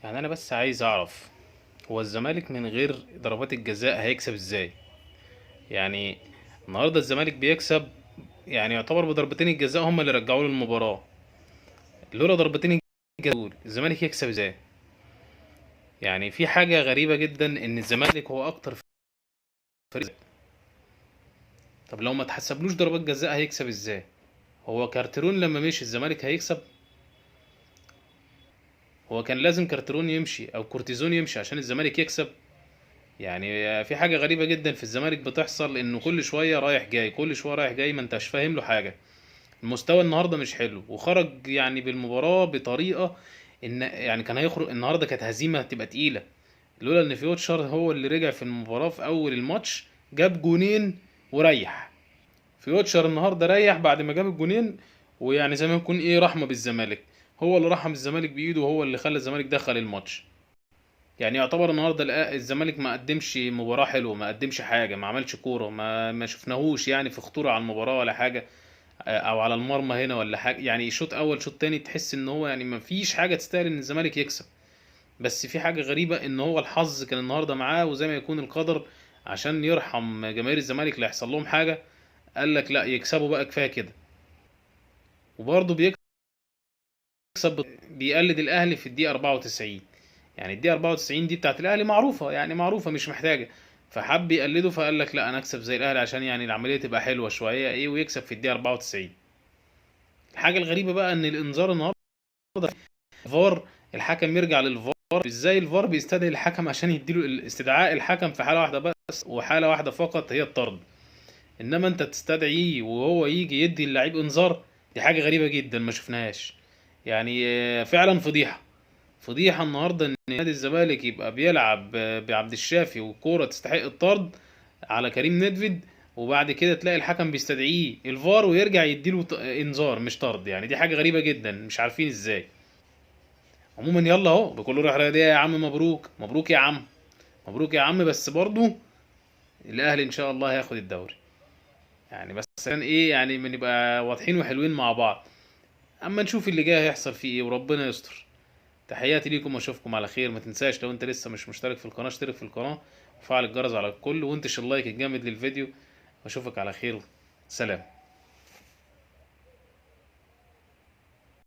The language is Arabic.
يعني انا بس عايز اعرف، هو الزمالك من غير ضربات الجزاء هيكسب ازاي؟ يعني النهارده الزمالك بيكسب، يعني يعتبر بضربتين الجزاء هم اللي رجعوا له المباراة. لولا ضربتين الجزاء دول الزمالك يكسب ازاي؟ يعني في حاجة غريبة جدا ان الزمالك هو اكتر فريق. طب لو ما تحسبلوش ضربات جزاء هيكسب ازاي؟ هو كارترون لما مشي الزمالك هيكسب؟ هو كان لازم كارترون يمشي او كورتيزون يمشي عشان الزمالك يكسب؟ يعني في حاجة غريبة جدا في الزمالك بتحصل، انه كل شوية رايح جاي كل شوية رايح جاي، ما انتش فاهم له حاجة. المستوى النهاردة مش حلو، وخرج يعني بالمباراة بطريقة ان يعني كان هيخرج النهاردة، كانت هزيمة تبقى تقيلة. لولا ان فيوتشر هو اللي رجع في المباراة في اول الماتش، جاب جونين وريح. فيوتشر النهاردة ريح بعد ما جاب الجونين، ويعني زي ما يكون ايه رحمة بالزمالك. هو اللي رحم الزمالك بايده، وهو اللي خلى الزمالك دخل الماتش. يعني يعتبر النهارده الزمالك ما قدمش مباراة حلوة، ما قدمش حاجة، ما عملش كورة، ما شفناهوش يعني في خطورة على المباراة ولا حاجة. او على المرمى هنا ولا حاجة. يعني شوط اول شوط تاني تحس ان هو يعني ما فيش حاجة تستاهل ان الزمالك يكسب. بس في حاجة غريبة، ان هو الحظ كان النهارده معاه، وزي ما يكون القدر عشان يرحم جماهير الزمالك لا يحصل لهم حاجة، قال لك لا يكسبوا بقى كفاية كده. وبرضه بيكسب، بيقلد الاهلي في الدقيقة 94. يعني الدقيقة 94 دي بتاعت الأهلي معروفة، يعني معروفة مش محتاجة. فحب يقلده، فقال لك لا أنا أكسب زي الأهلي عشان يعني العملية تبقى حلوة شوية إيه، ويكسب في الدقيقة 94. الحاجة الغريبة بقى إن الإنذار النهاردة فار، الحكم يرجع للفار. إزاي الفار بيستدعي الحكم عشان يديله استدعاء الحكم في حالة واحدة بس، وحالة واحدة فقط هي الطرد. إنما أنت تستدعيه وهو يجي يدي اللعيب إنذار؟ دي حاجة غريبة جدا ما شفناهاش. يعني فعلا فضيحة. فضيحة النهاردة ان نادي الزمالك يبقى بيلعب بعبد الشافي وكورة تستحق الطرد على كريم ندفد، وبعد كده تلاقي الحكم بيستدعيه الفار ويرجع يديله انذار مش طرد. يعني دي حاجة غريبة جدا، مش عارفين ازاي. عموما يلا اهو بكل روح رياضية يا عم، مبروك مبروك يا عم. مبروك يا عم، بس برضو الاهلي ان شاء الله هياخد الدوري. يعني بس كان ايه، يعني بنبقى واضحين وحلوين مع بعض. اما نشوف اللي جاي هيحصل فيه ايه وربنا يستر. تحياتي ليكم واشوفكم على خير. ما تنساش لو انت لسه مش مشترك في القناة اشترك في القناة، وفعل الجرس على الكل، وانتش اللايك الجامد للفيديو. واشوفك على خير. سلام.